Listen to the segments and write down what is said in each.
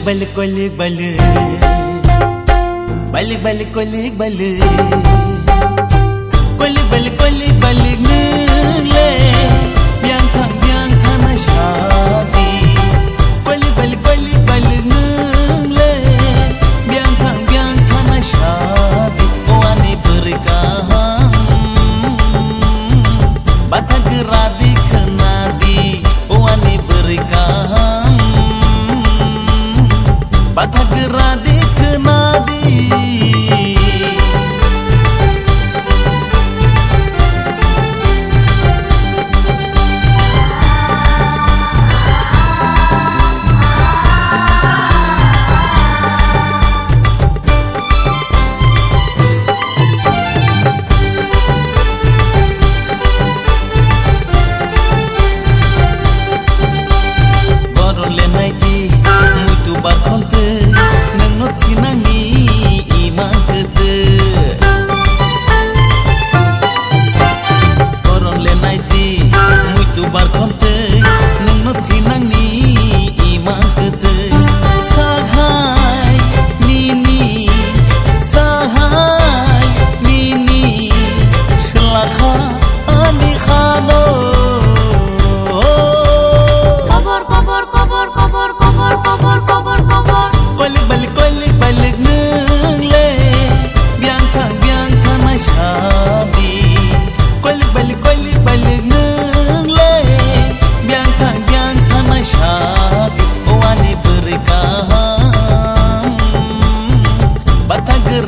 balik balik balik balik balik balik balik balik balik balik balik nele biang thang na shadi balik balik balik balik nele biang thang na shadi wani berkaham bathak radi khnadi wani berkaham bathak radi khnadi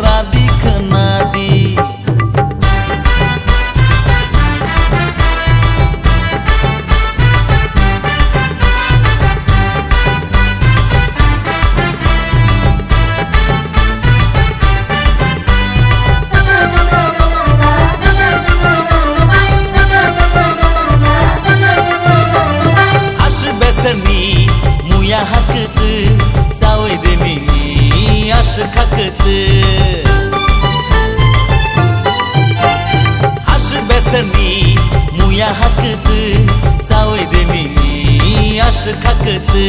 radi khnadi asbesani muya hakte savedeni ash khakte asbesani muya hakte savedeni ash khakte